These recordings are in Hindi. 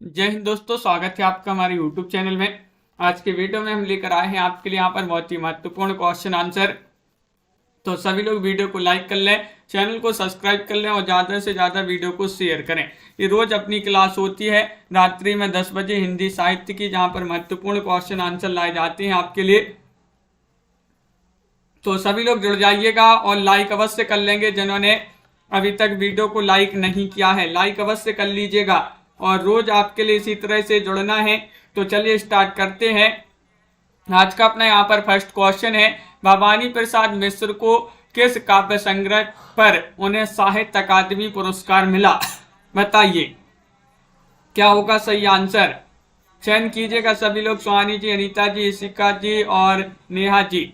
जय हिंद दोस्तों, स्वागत है आपका हमारे YouTube चैनल में। आज के वीडियो में हम लेकर आए हैं आपके लिए यहाँ पर बहुत ही महत्वपूर्ण क्वेश्चन आंसर। तो सभी लोग वीडियो को लाइक कर लें, चैनल को सब्सक्राइब कर लें और ज़्यादा से ज़्यादा वीडियो को शेयर करें। ये रोज़ अपनी क्लास होती है रात्रि में 10 बजे हिंदी साहित्य की, जहाँ पर महत्वपूर्ण क्वेश्चन आंसर लाए जाते हैं आपके लिए। तो सभी लोग जुड़ जाइएगा और लाइक अवश्य कर लेंगे। जिन्होंने अभी तक वीडियो को लाइक नहीं किया है, लाइक अवश्य कर लीजिएगा और रोज आपके लिए इसी तरह से जुड़ना है। तो चलिए स्टार्ट करते हैं। आज का अपना यहाँ पर फर्स्ट क्वेश्चन है, भवानी प्रसाद मिश्र को किस काव्य संग्रह पर उन्हें साहित्य अकादमी पुरस्कार मिला? बताइए क्या होगा सही आंसर। चयन कीजिएगा सभी लोग। सुहानी जी, अनीता जी, इशिका जी और नेहा जी।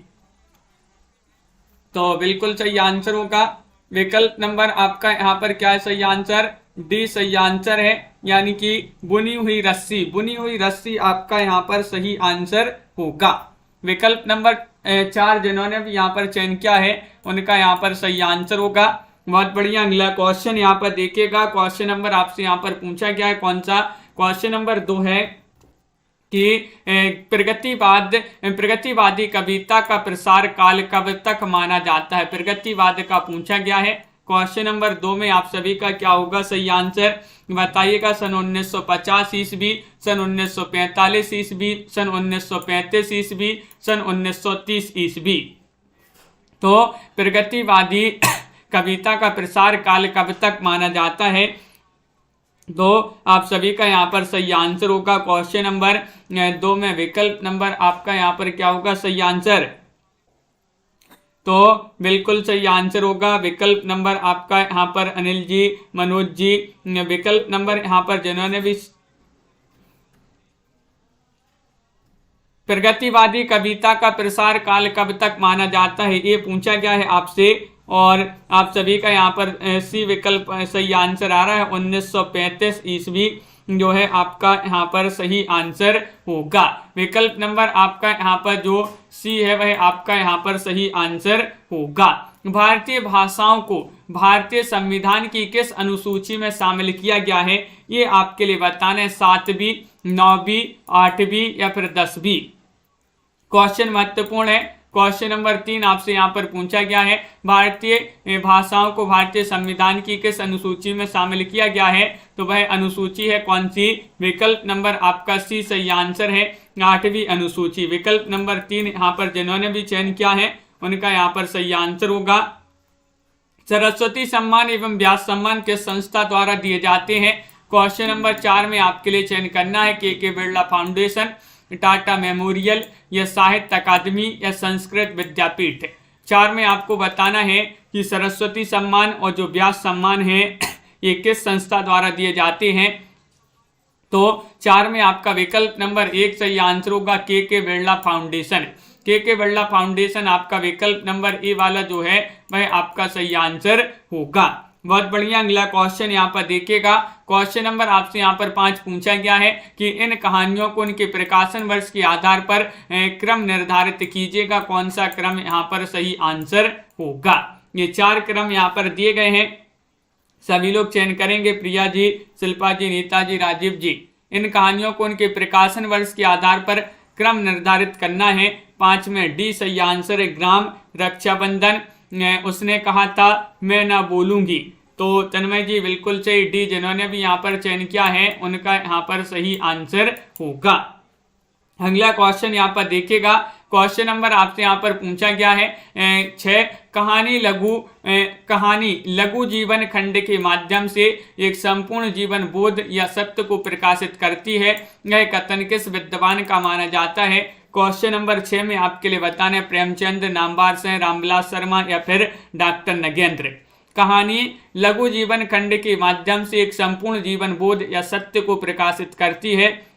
तो बिल्कुल सही आंसर होगा विकल्प नंबर आपका यहाँ पर क्या है सही आंसर? डी सही आंसर है, यानी कि बुनी हुई रस्सी। बुनी हुई रस्सी आपका यहाँ पर सही आंसर होगा। विकल्प नंबर 4 जिन्होंने भी यहाँ पर चयन किया है उनका यहाँ पर सही आंसर होगा। बहुत बढ़िया। अगला क्वेश्चन यहाँ पर देखिएगा। क्वेश्चन नंबर आपसे यहाँ पर पूछा गया है कौन सा? क्वेश्चन नंबर 2 है कि प्रगतिवादी कविता का प्रसार काल कब तक माना जाता है? प्रगतिवाद का पूछा गया है। क्वेश्चन नंबर 2 में आप सभी का क्या होगा सही आंसर? बताइएगा। सन 1950 ईस्वी, सन 1945 ईस्वी, सन 1935 ईस्वी, सन 1930 ईस्वी। तो प्रगतिवादी कविता का प्रसार काल कब तक माना जाता है? तो आप सभी का यहाँ पर सही आंसर होगा क्वेश्चन नंबर 2 में विकल्प नंबर आपका यहाँ पर क्या होगा सही आंसर? तो बिल्कुल सही आंसर होगा विकल्प नंबर आपका यहाँ पर अनिल जी, मनोज जी। विकल्प नंबर यहाँ पर जिन्होंने भी प्रगतिवादी कविता का प्रसार काल कब तक माना जाता है ये पूछा गया है आपसे, और आप सभी का यहाँ पर सी विकल्प सही आंसर आ रहा है। 1935 ईस्वी जो है आपका यहाँ पर सही आंसर होगा। विकल्प नंबर आपका यहाँ पर जो सी है वह आपका यहाँ पर सही आंसर होगा। भारतीय भाषाओं को भारतीय संविधान की किस अनुसूची में शामिल किया गया है? ये आपके लिए बताना है। 7वीं, 9वीं, 8वीं या फिर 10वीं। क्वेश्चन महत्वपूर्ण है। क्वेश्चन नंबर 3 आपसे यहाँ पर पूछा गया है, भारतीय भाषाओं को भारतीय संविधान की किस अनुसूची में शामिल किया गया है? तो वह अनुसूची है कौन सी? विकल्प नंबर आपका सी सही आंसर है, 8वीं अनुसूची। विकल्प नंबर 3 यहाँ पर जिन्होंने भी चयन किया है उनका यहाँ पर सही आंसर होगा। सरस्वती सम्मान एवं व्यास सम्मान किस संस्था द्वारा दिए जाते हैं? क्वेश्चन नंबर 4 में आपके लिए चयन करना है के बिरला फाउंडेशन, टाटा मेमोरियल या साहित्य अकादमी या संस्कृत विद्यापीठ। 4 में आपको बताना है कि सरस्वती सम्मान और जो व्यास सम्मान है ये किस संस्था द्वारा दिए जाते हैं। तो 4 में आपका विकल्प नंबर 1 सही आंसर होगा, के बिरला फाउंडेशन। के बिरला फाउंडेशन आपका विकल्प नंबर ए वाला जो है वह आपका सही आंसर होगा। बहुत बढ़िया। अगला क्वेश्चन यहाँ पर देखिएगा। क्वेश्चन नंबर आपसे यहाँ पर 5 पूछा गया है कि इन कहानियों को उनके प्रकाशन वर्ष के आधार पर क्रम निर्धारित कीजिएगा। कौन सा क्रम यहाँ पर सही आंसर होगा? ये 4 क्रम यहाँ पर दिए गए हैं, सभी लोग चयन करेंगे। प्रिया जी, शिल्पा जी, नीता जी, राजीव जी। इन कहानियों को उनके प्रकाशन वर्ष के आधार पर क्रम निर्धारित करना है। 5 में डी सही आंसर है, ग्राम रक्षाबंधन। उसने कहा था मैं ना बोलूंगी। तो तन्मय जी बिल्कुल सही, डी जिन्होंने भी यहाँ पर चयन किया है उनका यहाँ पर सही आंसर होगा। अगला क्वेश्चन यहाँ पर देखिएगा। क्वेश्चन नंबर आपसे यहाँ पर पूछा गया है 6, कहानी लघु जीवन खंड के माध्यम से एक संपूर्ण जीवन बोध या सत्य को प्रकाशित करती है। यह कथन किस विद्वान का माना जाता है? क्वेश्चन नंबर 6 में आपके लिए बताना है प्रेमचंद, नामवर सिंह, रामविलास शर्मा या फिर डॉक्टर नगेंद्र। कहानी लघु जीवन खंड के माध्यम से एक संपूर्ण जीवन बोध या सत्य को प्रकाशित करती है।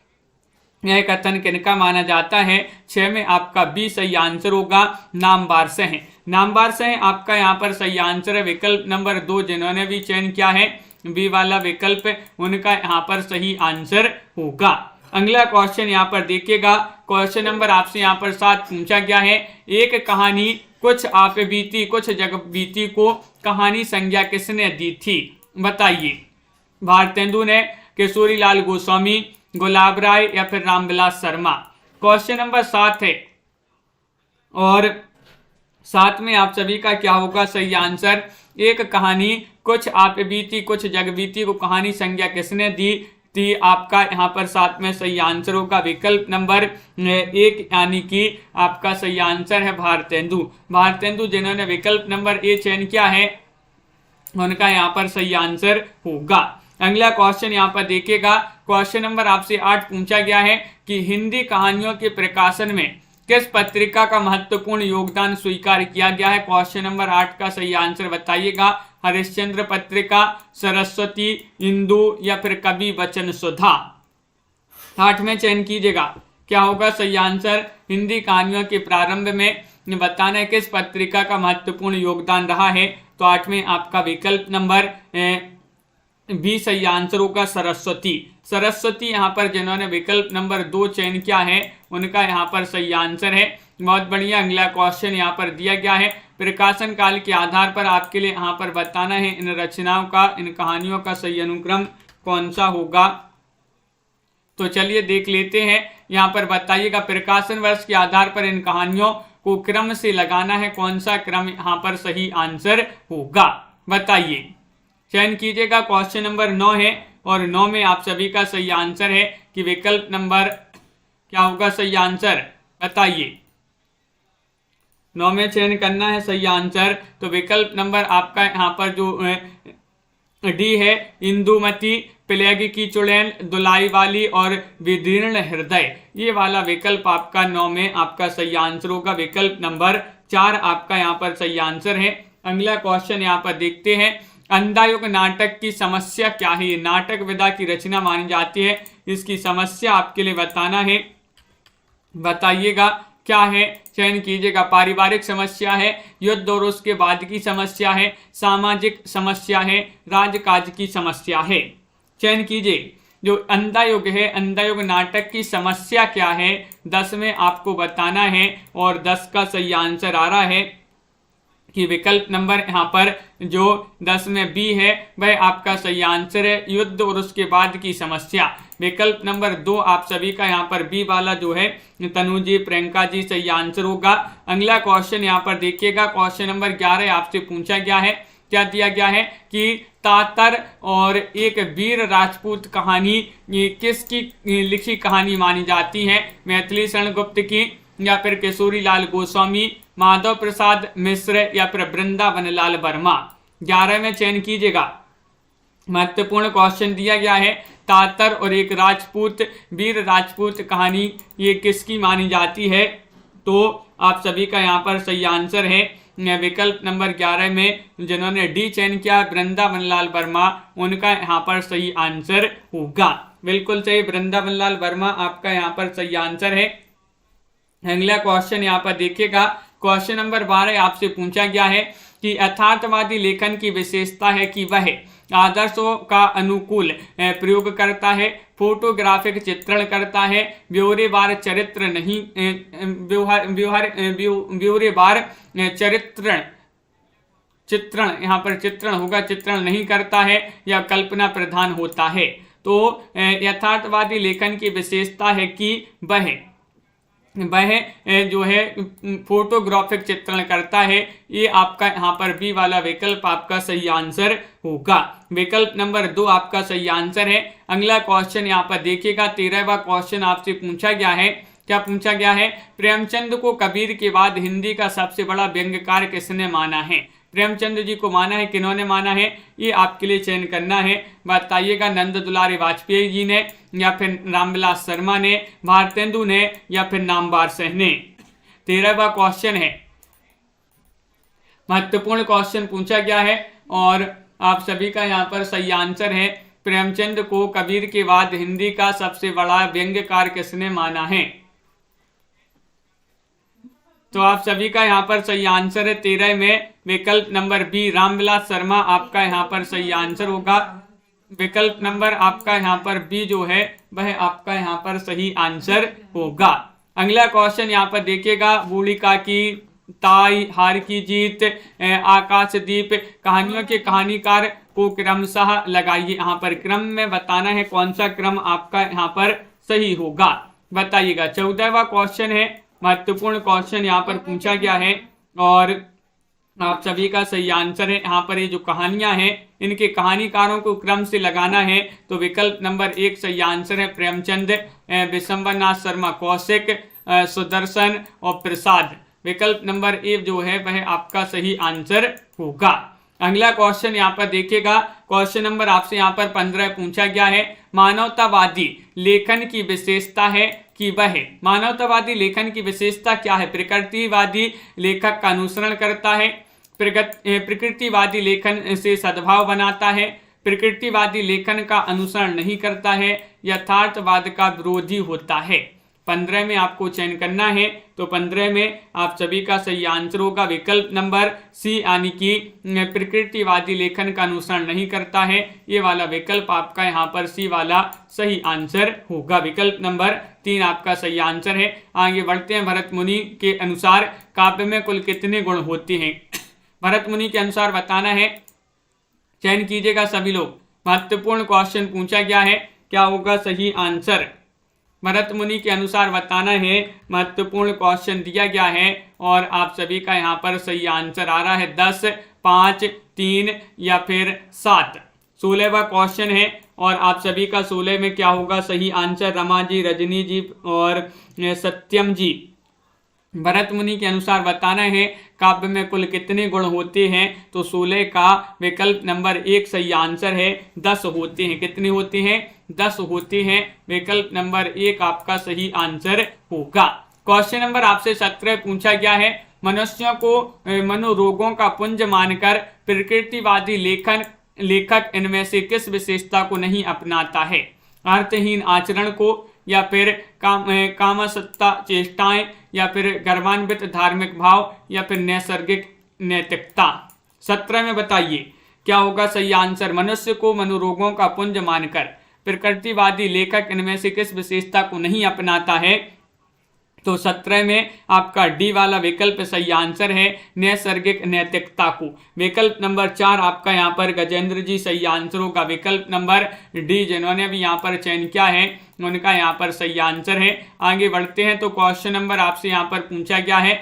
यह कथन किनका माना जाता है? 6 में आपका बी सही आंसर होगा, नामवर सिंह। नामवर सिंह आपका यहाँ पर सही आंसर है। विकल्प नंबर 2 जिन्होंने भी चयन किया है बी वाला विकल्प उनका यहाँ पर सही आंसर होगा। अगला क्वेश्चन यहाँ पर देखिएगा। क्वेश्चन नंबर आपसे यहाँ पर 7 पूछा गया है, एक कहानी कुछ आप बीती कुछ जग बीती को कहानी संज्ञा किसने दी थी? बताइए। भारतेंदु ने, किशोरी लाल गोस्वामी, गुलाब राय या फिर रामविलास शर्मा। क्वेश्चन नंबर 7 है और 7 में आप सभी का क्या होगा सही आंसर। एक कहानी कुछ आप बीती कुछ जग बीती को कहानी संज्ञा किसने दी थी। आपका यहाँ पर 7 में सही आंसर होगा विकल्प नंबर 1 यानी कि आपका सही आंसर है भारतेंदु। भारतेंदु जिन्होंने विकल्प नंबर ए चयन किया है उनका यहाँ पर सही आंसर होगा। अगला क्वेश्चन यहाँ पर देखिएगा। क्वेश्चन नंबर आपसे 8 पूछा गया है कि हिंदी कहानियों के प्रकाशन में किस पत्रिका का महत्वपूर्ण योगदान स्वीकार किया गया है। क्वेश्चन नंबर 8 का सही आंसर बताइएगा। हरिश्चंद्र पत्रिका, सरस्वती, इंदु या फिर कवि वचन सुधा। 8 में चयन कीजिएगा क्या होगा सही आंसर। हिंदी कहानियों के प्रारंभ में बताना है किस पत्रिका का महत्वपूर्ण योगदान रहा है। तो 8 में आपका विकल्प नंबर बी सही आंसर होगा सरस्वती। सरस्वती यहाँ पर जिन्होंने विकल्प नंबर 2 चयन किया है उनका यहाँ पर सही आंसर है। बहुत बढ़िया। अगला क्वेश्चन यहाँ पर दिया गया है प्रकाशन काल के आधार पर आपके लिए यहाँ पर बताना है इन रचनाओं का इन कहानियों का सही अनुक्रम कौन सा होगा। तो चलिए देख लेते हैं। यहाँ पर बताइएगा प्रकाशन वर्ष के आधार पर इन कहानियों को क्रम से लगाना है, कौन सा क्रम यहाँ पर सही आंसर होगा बताइए। चयन कीजिएगा। क्वेश्चन नंबर 9 है और 9 में आप सभी का सही आंसर है कि विकल्प नंबर क्या होगा सही आंसर बताइए। 9 में चयन करना है सही आंसर। तो विकल्प नंबर आपका यहाँ पर जो डी है इंदुमती, प्लेग की चुड़ैल, दुलाई वाली और विदीर्ण हृदय, ये वाला विकल्प आपका 9 में आपका सही आंसर होगा। विकल्प नंबर 4 आपका यहाँ पर सही आंसर है। अगला क्वेश्चन यहाँ पर देखते हैं। अंधायुग नाटक की समस्या क्या है। ये नाटक विधा की रचना मानी जाती है, इसकी समस्या आपके लिए बताना है, बताइएगा क्या है। चयन कीजिएगा। पारिवारिक समस्या है, युद्ध और उसके बाद की समस्या है, सामाजिक समस्या है, राजकाज की समस्या है। चयन कीजिए। जो अंधायुग है, अंधायुग नाटक की समस्या क्या है 10 में आपको बताना है और 10 का सही आंसर आ रहा है कि विकल्प नंबर यहाँ पर जो 10 में बी है वह आपका सही आंसर है, युद्ध और उसके बाद की समस्या। विकल्प नंबर 2 आप सभी का यहाँ पर बी वाला जो है तनु जी, प्रियंका जी सही आंसर होगा। अगला क्वेश्चन यहाँ पर देखिएगा। क्वेश्चन नंबर 11 आपसे पूछा गया है, क्या दिया गया है कि तातर और एक वीर राजपूत कहानी किसकी लिखी कहानी मानी जाती है। मैथिली शरण गुप्त की या फिर किशोरी लाल गोस्वामी, माधव प्रसाद मिश्र या फिर वृंदावन लाल वर्मा। 11 में चयन कीजिएगा। महत्वपूर्ण क्वेश्चन दिया गया है तातर और एक राजपूत वीर राजपूत कहानी ये किसकी मानी जाती है। तो आप सभी का यहाँ पर सही आंसर है विकल्प नंबर 11 में जिन्होंने डी चयन किया वृंदावन लाल वर्मा, उनका यहाँ पर सही आंसर होगा। बिल्कुल सही, वृंदावन लाल वर्मा आपका यहाँ पर सही आंसर है। अगला क्वेश्चन यहाँ पर देखिएगा। क्वेश्चन नंबर 12 आपसे पूछा गया है कि यथार्थवादी लेखन की विशेषता है कि वह आदर्शों का अनुकूल प्रयोग करता है, फोटोग्राफिक चित्रण करता है, ब्यौरेवार चरित्र नहीं ब्यौरेवार चित्रण यहाँ पर चित्रण होगा, चित्रण नहीं करता है या कल्पना प्रधान होता है। तो यथार्थवादी लेखन की विशेषता है कि वह जो है फोटोग्राफिक चित्रण करता है। ये आपका यहाँ पर बी वाला विकल्प आपका सही आंसर होगा। विकल्प नंबर 2 आपका सही आंसर है। अगला क्वेश्चन यहाँ पर देखिएगा। 13वां क्वेश्चन आपसे पूछा गया है, क्या पूछा गया है, प्रेमचंद को कबीर के बाद हिंदी का सबसे बड़ा व्यंग्यकार किसने माना है। प्रेमचंद जी को माना है, किन्होंने माना है, ये आपके लिए चयन करना है, बताइएगा। नंद दुलारी वाजपेयी जी ने या फिर रामविलास शर्मा ने, भारतेंदु ने या फिर नामवर सिंह ने। 13वां क्वेश्चन है, महत्वपूर्ण क्वेश्चन पूछा गया है और आप सभी का यहाँ पर सही आंसर है। प्रेमचंद को कबीर के बाद हिंदी का सबसे बड़ा व्यंग्यकार किसने माना है। तो आप सभी का यहाँ पर सही आंसर है 13 में विकल्प नंबर बी रामविलास शर्मा आपका यहाँ पर सही आंसर होगा। विकल्प नंबर आपका यहाँ पर बी जो है वह आपका यहाँ पर सही आंसर होगा। अगला क्वेश्चन यहाँ पर देखिएगा। बूढ़ी काकी ताई, हार की जीत, आकाशदीप कहानियों के कहानीकार को क्रमशः लगाइए। यहाँ पर क्रम में बताना है कौन सा क्रम आपका यहाँ पर सही होगा, बताइएगा। 14वां क्वेश्चन है, महत्वपूर्ण क्वेश्चन यहाँ पर पूछा गया है और आप सभी का सही आंसर है। यहाँ पर ये जो कहानियां हैं इनके कहानीकारों को क्रम से लगाना है, तो विकल्प नंबर 1 सही आंसर है प्रेमचंद, विशंबरनाथ शर्मा कौशिक, सुदर्शन और प्रसाद। विकल्प नंबर 1 जो है वह आपका सही आंसर होगा। अगला क्वेश्चन यहाँ पर देखिएगा, क्वेश्चन नंबर आपसे यहाँ पर 15 पूछा गया है, मानवतावादी लेखन की विशेषता है कि वह, मानवतावादी लेखन की विशेषता क्या है? प्रकृतिवादी लेखक का अनुसरण करता है, प्रकृतिवादी लेखन से सद्भाव बनाता है, प्रकृतिवादी लेखन का अनुसरण नहीं करता है, यथार्थवाद का विरोधी होता है। 15 में आपको चयन करना है, तो 15 में आप सभी का सही आंसर होगा विकल्प नंबर सी, यानी कि प्रकृतिवादी लेखन का अनुसरण नहीं करता है। ये वाला विकल्प आपका यहाँ पर सी वाला सही आंसर होगा। विकल्प नंबर 3 आपका सही आंसर है। आगे बढ़ते हैं। भरत मुनि के अनुसार काव्य में कुल कितने गुण होते हैं? भरत मुनि के अनुसार बताना है, चयन कीजिएगा सभी लोग। महत्वपूर्ण क्वेश्चन पूछा गया है, क्या होगा सही आंसर? भरत मुनि के अनुसार बताना है, महत्वपूर्ण क्वेश्चन दिया गया है और आप सभी का यहाँ पर सही आंसर आ रहा है 10, 5, 3 या फिर 7। 16वां क्वेश्चन है और आप सभी का 16 में क्या होगा सही आंसर? रमा जी, रजनी जी और सत्यम जी। भरत मुनि के अनुसार बताना है काव्य में कुल कितने गुण होते हैं, तो 16 का विकल्प नंबर 1 सही आंसर है। 10 होते हैं। कितने होते हैं? 10 होते हैं। विकल्प नंबर 1 आपका सही आंसर होगा। क्वेश्चन नंबर आपसे 17 पूछा गया है, मनुष्यों को मनोरोगों का पुंज मानकर प्रकृतिवादी लेखक इनमें से किस विशेषता को नहीं अपनाता है? अर्थहीन आचरण को, या फिर कामसत्ता चेष्टाएं, या फिर गर्वान्वित धार्मिक भाव, या फिर नैसर्गिक नैतिकता। 17 में बताइए क्या होगा सही आंसर? मनुष्य को मनोरोगों का पुंज मानकर प्रकृतिवादी लेखक इनमें से किस विशेषता को नहीं अपनाता है? तो 17 में आपका डी वाला विकल्प सही आंसर है, नैसर्गिक नैतिकता को। विकल्प नंबर 4 आपका यहाँ पर गजेंद्र जी सही आंसर होगा। विकल्प नंबर डी जिन्होंने भी यहाँ पर चयन किया है उनका यहाँ पर सही आंसर है। आगे बढ़ते हैं, तो क्वेश्चन नंबर आपसे यहाँ पर पूछा गया है,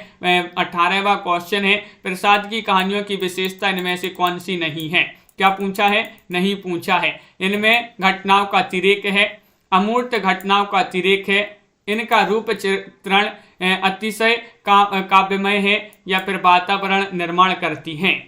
18वां क्वेश्चन है, प्रसाद की कहानियों की विशेषता इनमें से कौन सी नहीं है? क्या पूछा है? नहीं पूछा है। इनमें घटनाओं का अतिरेक है, अमूर्त घटनाओं का अतिरेक है, इनका रूप चित्रण अतिशय काव्यमय है, या फिर वातावरण निर्माण करती हैं।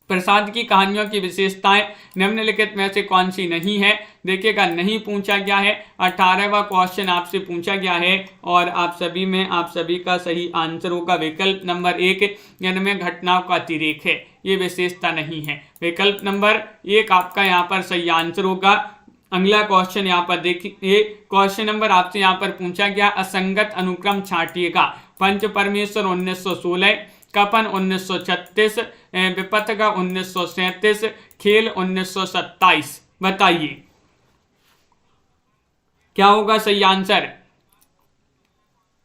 प्रसाद की कहानियों की विशेषताएं निम्नलिखित में से कौन सी नहीं है? देखिएगा नहीं पूछा गया है। 18वां क्वेश्चन आपसे पूछा गया है और आप सभी में आप सभी का सही आंसर होगा विकल्प नंबर 1, इनमें घटनाओं का अतिरेक है, ये विशेषता नहीं है। विकल्प नंबर 1 आपका यहाँ पर सही आंसर होगा। अगला क्वेश्चन यहाँ पर देखिए, क्वेश्चन नंबर आपसे यहाँ पर पूछा गया, असंगत अनुक्रम छांटिएगा। पंच परमेश्वर 1916, कफन 1936, विपथगा 1937, खेल 1927। बताइए क्या होगा सही आंसर?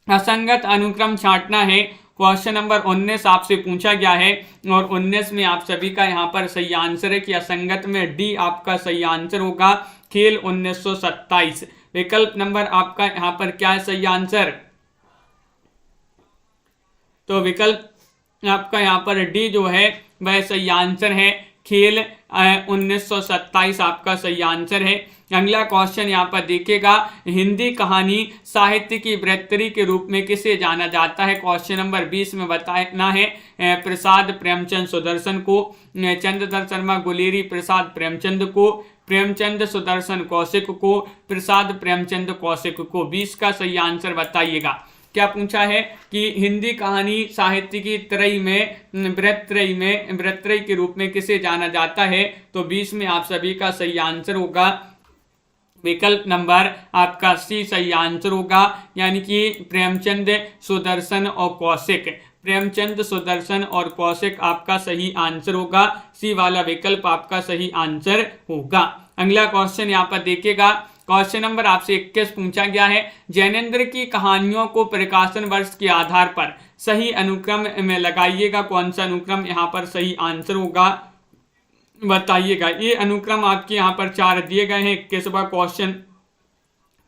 असंगत अनुक्रम छांटना है। क्वेश्चन नंबर 19 आपसे पूछा गया है और 19 में आप सभी का यहाँ पर सही आंसर है कि असंगत में डी आपका सही आंसर होगा, खेल 1927। विकल्प नंबर आपका यहाँ पर क्या है सही आंसर? तो विकल्प आपका यहाँ पर डी जो है वह सही आंसर है, खेल 1927 आपका सही आंसर है। अगला क्वेश्चन यहाँ पर देखिएगा, हिंदी कहानी साहित्य की बृहत्तरी के रूप में किसे जाना जाता है? क्वेश्चन नंबर 20 में बताना है, प्रसाद प्रेमचंद सुदर्शन को, चंद्रधर शर्मा गुलेरी प्रसाद प्रेमचंद को, प्रेमचंद सुदर्शन कौशिक को, प्रसाद प्रेमचंद कौशिक को। 20 का सही आंसर बताइएगा। क्या पूछा है कि हिंदी कहानी साहित्य की त्रयी में बृहत्तरी के रूप में किसे जाना जाता है? तो 20 में आप सभी का सही आंसर होगा विकल्प नंबर आपका सी सही आंसर होगा, यानी कि प्रेमचंद सुदर्शन और कौशिक। प्रेमचंद सुदर्शन और कौशिक आपका सही आंसर होगा, सी वाला विकल्प आपका सही आंसर होगा। अगला क्वेश्चन यहाँ पर देखिएगा, क्वेश्चन नंबर आपसे 21 पूछा गया है, जैनेंद्र की कहानियों को प्रकाशन वर्ष के आधार पर सही अनुक्रम में लगाइएगा। कौन सा अनुक्रम यहाँ पर सही आंसर होगा बताइएगा। ये अनुक्रम आपके यहाँ पर 4 दिए गए हैं। 21वां क्वेश्चन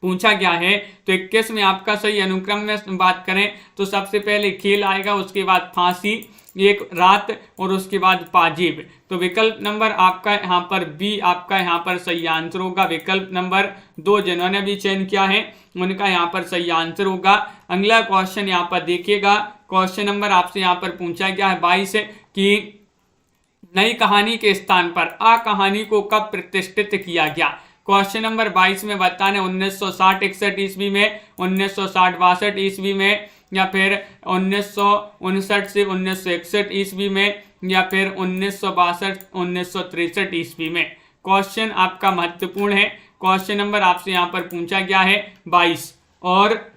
पूछा गया है, तो 21 में आपका सही अनुक्रम में बात करें तो सबसे पहले खेल आएगा, उसके बाद फांसी, एक रात और उसके बाद पाजीब। तो विकल्प नंबर आपका यहाँ पर बी आपका यहाँ पर सही आंसर होगा। विकल्प नंबर 2 जिन्होंने भी चयन किया है उनका यहाँ पर सही आंसर होगा। अगला क्वेश्चन यहाँ पर देखिएगा, क्वेश्चन नंबर आपसे यहाँ पर पूछा गया है 22 कि नई कहानी के स्थान पर आ कहानी को कब प्रतिष्ठित किया गया। क्वेश्चन नंबर 22 में बताना 1960-61 ईस्वी में, 1960-62 ईस्वी में, या फिर 1959 से 1961 ईस्वी में, या फिर 1962-1963 ईस्वी में। क्वेश्चन आपका महत्वपूर्ण है। क्वेश्चन नंबर आपसे यहाँ पर पूछा गया है 22 और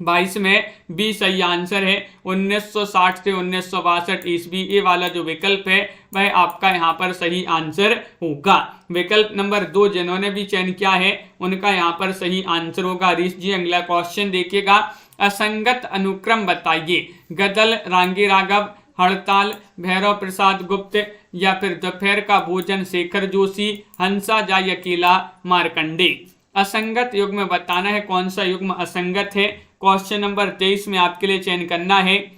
22 में बी सही आंसर है। 1960 से 1962 ईस्वी ये वाला जो विकल्प है वह आपका यहाँ पर सही आंसर होगा। विकल्प नंबर 2 जिन्होंने भी चयन किया है उनका यहाँ पर सही आंसर होगा। हरीश जी अगला क्वेश्चन देखिएगा, असंगत अनुक्रम बताइए। गदल, रांगी राघव, हड़ताल, भैरव प्रसाद गुप्त, या फिर दोपहर का भोजन शेखर जोशी, हंसा जाय अकेला मार्कंडे। असंगत युग्म बताना है, कौन सा युग्म असंगत है। क्वेश्चन नंबर 23 में आपके लिए चयन करना है,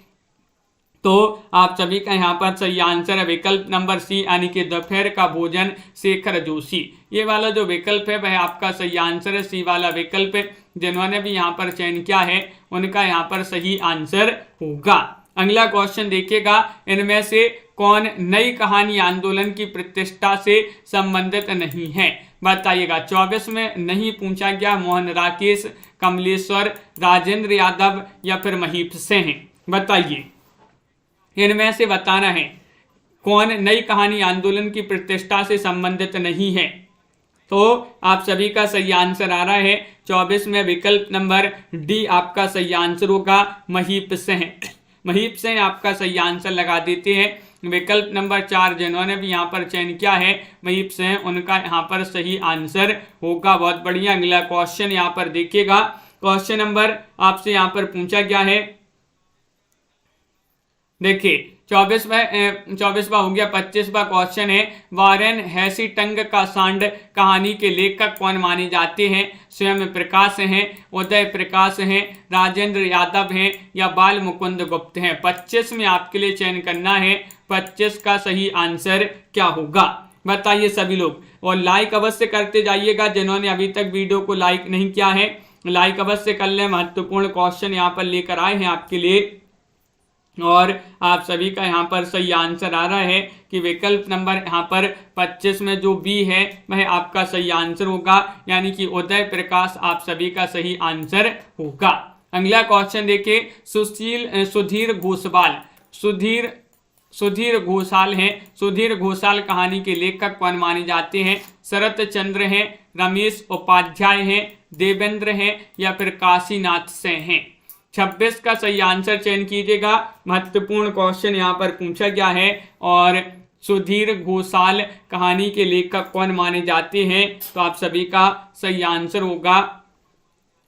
तो आप सभी का यहाँ पर सही आंसर है विकल्प नंबर सी, यानी कि दोपहर का भोजन शेखर जोशी। ये वाला जो विकल्प है वह आपका सही आंसर है, सी वाला विकल्प। जिन्होंने भी यहाँ पर चयन किया है उनका यहाँ पर सही आंसर होगा। अगला क्वेश्चन देखिएगा, इनमें से कौन नई कहानी आंदोलन की प्रतिष्ठा से संबंधित नहीं है बताइएगा। 24 में नहीं पूछा गया, मोहन राकेश, कमलेश्वर, राजेंद्र यादव, या फिर महीप सिंह। बताइए इनमें से बताना है कौन नई कहानी आंदोलन की प्रतिष्ठा से संबंधित नहीं है। तो आप सभी का सही आंसर आ रहा है 24 में विकल्प नंबर डी आपका सही आंसर होगा, महीप सिंह। महीप सिंह आपका सही आंसर लगा देते हैं। विकल्प नंबर 4 जिन्होंने भी यहाँ पर चयन किया है महीप सिंह, उनका यहाँ पर सही आंसर होगा। बहुत बढ़िया। अगला क्वेश्चन यहाँ पर देखिएगा, क्वेश्चन नंबर आपसे यहाँ पर पूछा गया है, देखिए 24वां हो गया। 25वां क्वेश्चन है, वारेन हैसीटंग का सांड कहानी के लेखक कौन माने जाते हैं। स्वयं प्रकाश हैं, उदय प्रकाश हैं, राजेंद्र यादव हैं, या बाल मुकुंद गुप्त हैं। 25 में आपके लिए चयन करना है, 25 का सही आंसर क्या होगा बताइए सभी लोग। और लाइक अवश्य करते जाइएगा, जिन्होंने अभी तक वीडियो को लाइक नहीं किया है लाइक अवश्य कर लें। महत्वपूर्ण क्वेश्चन यहाँ पर लेकर आए हैं आपके लिए, और आप सभी का यहाँ पर सही आंसर आ रहा है कि विकल्प नंबर यहाँ पर 25 में जो बी है वह आपका सही आंसर होगा, यानी कि उदय प्रकाश आप सभी का सही आंसर होगा। अगला क्वेश्चन देखिए, सुधीर घोषाल हैं। सुधीर घोषाल कहानी के लेखक कौन माने जाते हैं। शरत चंद्र हैं, रमेश उपाध्याय हैं, देवेंद्र हैं, या फिर काशीनाथ सिंह हैं। 26 का सही आंसर चयन कीजिएगा। महत्वपूर्ण क्वेश्चन यहाँ पर पूछा गया है, और सुधीर घोषाल कहानी के लेखक कौन माने जाते हैं, तो आप सभी का सही आंसर होगा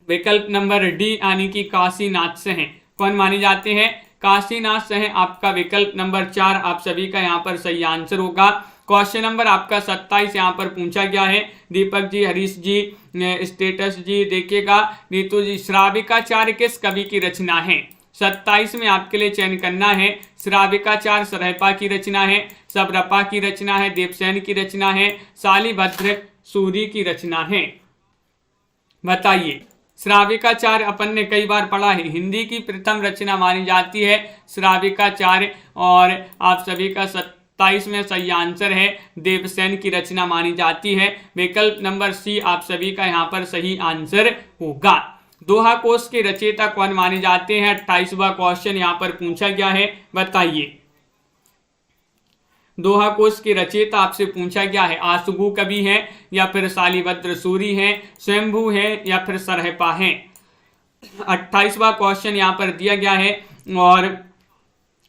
विकल्प नंबर डी, यानी कि काशीनाथ सिंह कौन माने जाते हैं। काशीनाथ सिंह आपका विकल्प नंबर 4 आप सभी का यहाँ पर सही आंसर होगा। क्वेश्चन नंबर आपका 27 यहाँ पर पूछा गया है। दीपक जी, हरीश जी, स्टेटस जी देखिएगा, नीतू जी, श्राविकाचार्य किस कवि की रचना है। 27 में आपके लिए चयन करना है। श्राविकाचार्य सरहपा की रचना है, सबरपा की रचना है, देवसेन की रचना है, शालिभद्र सूरी की रचना है। बताइए श्राविकाचार्य अपन ने कई बार पढ़ा है, हिंदी की प्रथम रचना मानी जाती है श्राविकाचार्य, और आप सभी का 27 में सही आंसर है देवसेन की रचना मानी जाती है। विकल्प नंबर सी आप सभी का यहाँ पर सही आंसर होगा। दोहा कोश के रचयिता कौन माने जाते हैं। 28वां क्वेश्चन यहाँ पर पूछा गया है, बताइए दोहा कोश के रचयिता आपसे पूछा गया है। आशुगु कवि हैं, या फिर शालिभद्र सूरी हैं, स्वयंभू हैं, या फिर सरहपा हैं। 28वां क्वेश्चन यहाँ पर दिया गया है, और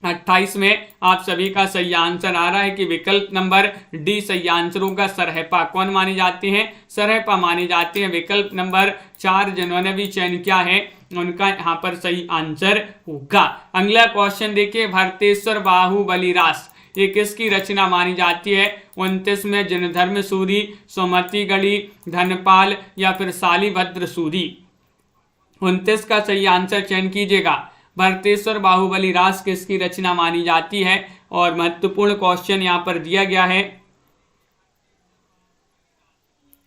28 में आप सभी का सही आंसर आ रहा है कि विकल्प नंबर डी सही आंसर होगा। सरहपा कौन मानी जाती हैं? सरहपा मानी जाती हैं। विकल्प नंबर 4 जिन्होंने भी चयन किया है उनका यहाँ पर सही आंसर होगा। अगला क्वेश्चन देखिए, भरतेश्वर बाहुबली रास ये किसकी रचना मानी जाती है? 29 में जिनधर्म सूरी, सुमति गढ़ी, धनपाल या फिर शालिभद्र सूरी। 29 का सही आंसर चयन कीजिएगा। भरतेश्वर बाहुबली रास किसकी रचना मानी जाती है? और महत्वपूर्ण क्वेश्चन यहाँ पर दिया गया है।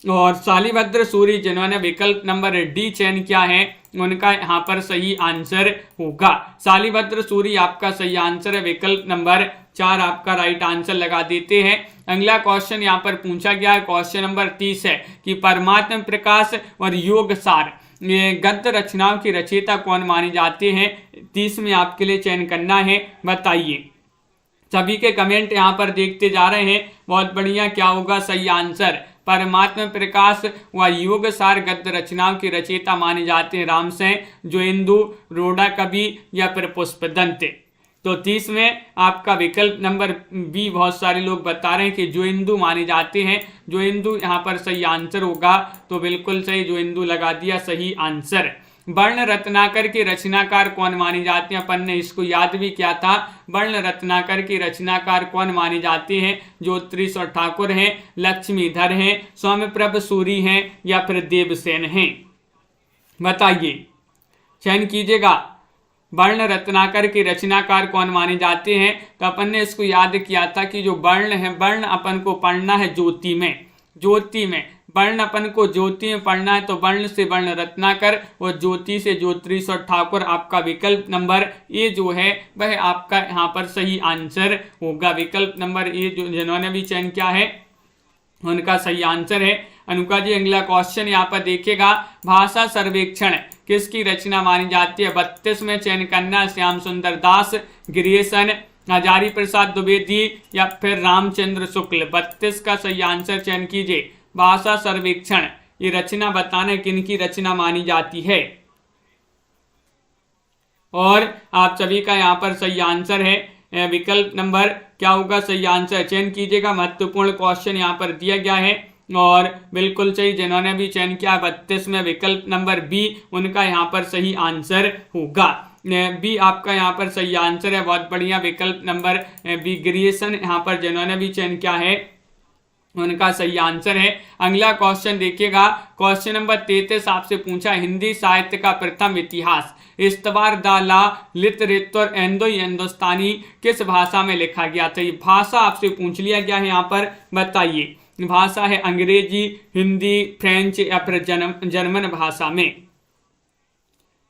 और शालिभद्र सूरी जिन्होंने विकल्प नंबर डी चयन किया है उनका यहाँ पर सही आंसर होगा। शालिभद्र सूरी आपका सही आंसर है। विकल्प नंबर 4 आपका राइट आंसर लगा देते हैं। अगला क्वेश्चन यहाँ पर पूछा गया है, क्वेश्चन नंबर 30 है कि परमात्म प्रकाश और योग सार ये गद्य रचनाओं की रचयिता कौन माने जाते हैं? 30 में आपके लिए चयन करना है, बताइए। सभी के कमेंट यहाँ पर देखते जा रहे हैं, बहुत बढ़िया। क्या होगा सही आंसर? परमात्म प्रकाश व योग सार गद्य रचनाओं की रचयिता माने जाते हैं रामसेन, जोइंदू, रोड़ा कवि या फिर पुष्पदंत। तो 30 में आपका विकल्प नंबर बी बहुत सारे लोग बता रहे हैं कि जोइंदू माने जाते हैं। जोइंदू यहाँ पर सही आंसर होगा, तो बिल्कुल सही जोइंदू लगा दिया सही आंसर। वर्ण रत्नाकर के रचनाकार कौन माने जाते हैं? अपन ने इसको याद भी किया था। वर्ण रत्नाकर के रचनाकार कौन माने जाते हैं? ज्योतिष ठाकुर हैं, लक्ष्मीधर हैं, सौम्यप्रभ सूरी हैं या फिर देवसेन हैं, बताइए, चयन कीजिएगा। वर्ण रत्नाकर के रचनाकार कौन माने जाते हैं? तो अपन ने इसको याद किया था कि जो वर्ण है, वर्ण अपन को पढ़ना है ज्योति में। ज्योति में वर्ण अपन को ज्योति में पढ़ना है, तो वर्ण से वर्ण रत्नाकर और ज्योति से ज्योतिष ठाकुर। आपका विकल्प नंबर ए जो है वह आपका यहाँ पर सही आंसर होगा। विकल्प नंबर ए जो जिन्होंने भी चयन किया है उनका सही आंसर है। अनुका जी अगला क्वेश्चन यहाँ पर देखिएगा, भाषा सर्वेक्षण किसकी रचना मानी जाती है? 32 में चयन करना, श्याम सुंदर दास, गिरीशन, हजारी प्रसाद द्विवेदी या फिर रामचंद्र शुक्ल। 32 का सही आंसर चयन कीजिए। भाषा सर्वेक्षण ये रचना बताना किनकी रचना मानी जाती है? और आप सभी का यहाँ पर सही आंसर है विकल्प नंबर क्या होगा सही आंसर, चयन कीजिएगा। महत्वपूर्ण क्वेश्चन यहाँ पर दिया गया है और बिल्कुल सही जिन्होंने भी चयन किया 32 में विकल्प नंबर बी उनका यहाँ पर सही आंसर होगा। बी आपका यहाँ पर सही आंसर है, बहुत बढ़िया। विकल्प नंबर बी ग्रेजुएशन यहाँ पर जिन्होंने भी चयन किया है उनका सही आंसर है। अगला क्वेश्चन देखिएगा, क्वेश्चन नंबर 33 आपसे पूछा, हिंदी साहित्य का प्रथम इतिहास इस्तवार दाला लित रित्वर एंदो हिंदुस्तानी किस भाषा में लिखा गया था? ये भाषा आपसे पूछ लिया गया है, यहाँ पर बताइए। भाषा है अंग्रेजी, हिंदी, फ्रेंच या फिर जर्मन भाषा में।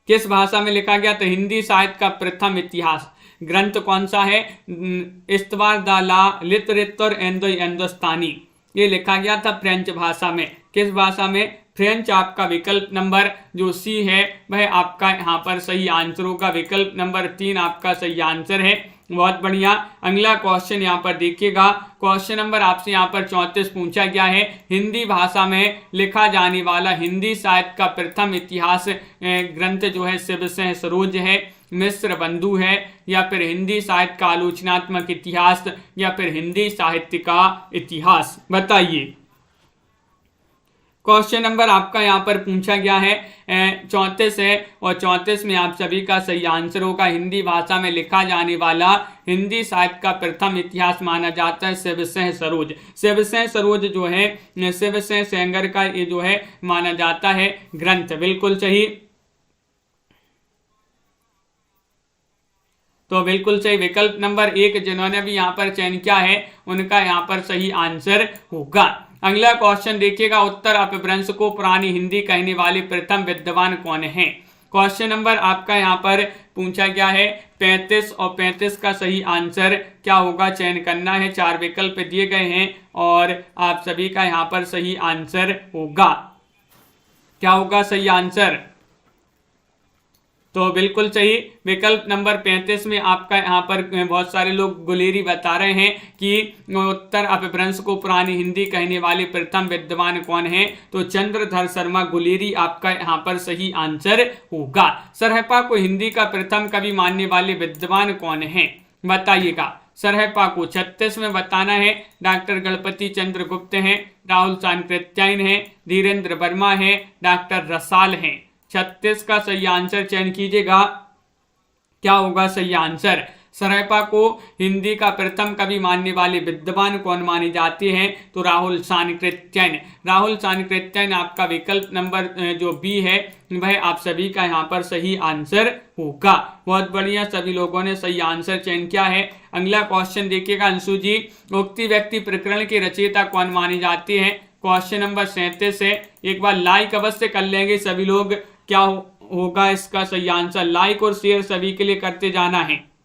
किस भाषा में लिखा गया? तो हिंदी साहित्य का प्रथम इतिहास ग्रंथ कौन सा है? इस्तवार दाला लित रित्वर एंदो हिंदुस्तानी, ये लिखा गया था फ्रेंच भाषा में। किस भाषा में? फ्रेंच। आपका विकल्प नंबर जो सी है वह आपका यहाँ पर सही आंसर होगा। विकल्प नंबर 3 आपका सही आंसर है, बहुत बढ़िया। अगला क्वेश्चन यहाँ पर देखिएगा, क्वेश्चन नंबर आपसे यहाँ पर 34 पूछा गया है, हिंदी भाषा में लिखा जाने वाला हिंदी साहित्य का प्रथम इतिहास ग्रंथ जो है शिवसेन सरोज है, मिश्र बंधु है या फिर हिंदी साहित्य का आलोचनात्मक इतिहास या फिर हिंदी साहित्य का इतिहास, बताइए। क्वेश्चन नंबर आपका यहाँ पर पूछा गया है 34 है और 34 में आप सभी का सही आंसर होगा। हिंदी भाषा में लिखा जाने वाला हिंदी साहित्य का प्रथम इतिहास माना जाता है शिवसेन सरोज। शिवसेन सरोज जो है शिवसेन सेंगर का ये जो है माना जाता है ग्रंथ, बिल्कुल सही। तो बिल्कुल सही विकल्प नंबर 1 जिन्होंने भी यहाँ पर चयन किया है उनका यहाँ पर सही आंसर होगा। अगला क्वेश्चन देखिएगा, उत्तर अपभ्रंश को पुरानी हिंदी कहने वाले प्रथम विद्वान कौन है? क्वेश्चन नंबर आपका यहाँ पर पूछा गया है 35 और 35 का सही आंसर क्या होगा, चयन करना है। 4 विकल्प दिए गए हैं और आप सभी का यहाँ पर सही आंसर होगा। क्या होगा सही आंसर? तो बिल्कुल सही विकल्प नंबर 35 में आपका यहाँ पर बहुत सारे लोग गुलेरी बता रहे हैं कि उत्तर अपभ्रंश को पुरानी हिंदी कहने वाले प्रथम विद्वान कौन है? तो चंद्रधर शर्मा गुलेरी आपका यहाँ पर सही आंसर होगा। सरहपा को हिंदी का प्रथम कवि मानने वाले विद्वान कौन है? बताइएगा। सरहपा को 36 में बताना है, डॉक्टर गणपति चंद्र गुप्त हैं, राहुल सांकृत्यायन है, धीरेन्द्र वर्मा है, डॉक्टर रसाल हैं। 36 का सही आंसर चयन कीजिएगा, क्या होगा सही आंसर। सरहपा को हिंदी का प्रथम कवि मानने वाले विद्वान कौन माने जाते हैं, तो राहुल सांकृत्यायन। राहुल सांकृत्यायन आपका विकल्प नंबर जो बी है वह आप सभी का यहाँ पर सही आंसर होगा। बहुत बढ़िया, सभी लोगों ने सही आंसर चयन किया है। अगला क्वेश्चन देखिएगा अंशु जी, उक्ति व्यक्ति प्रकरण के रचयिता कौन माने जाते हैं। क्वेश्चन नंबर 37 है। एक बार लाइक अवश्य कर लेंगे सभी लोग, क्या होगा इसका सही आंसर। लाइक और शेयर सभी के लिए करते जाना है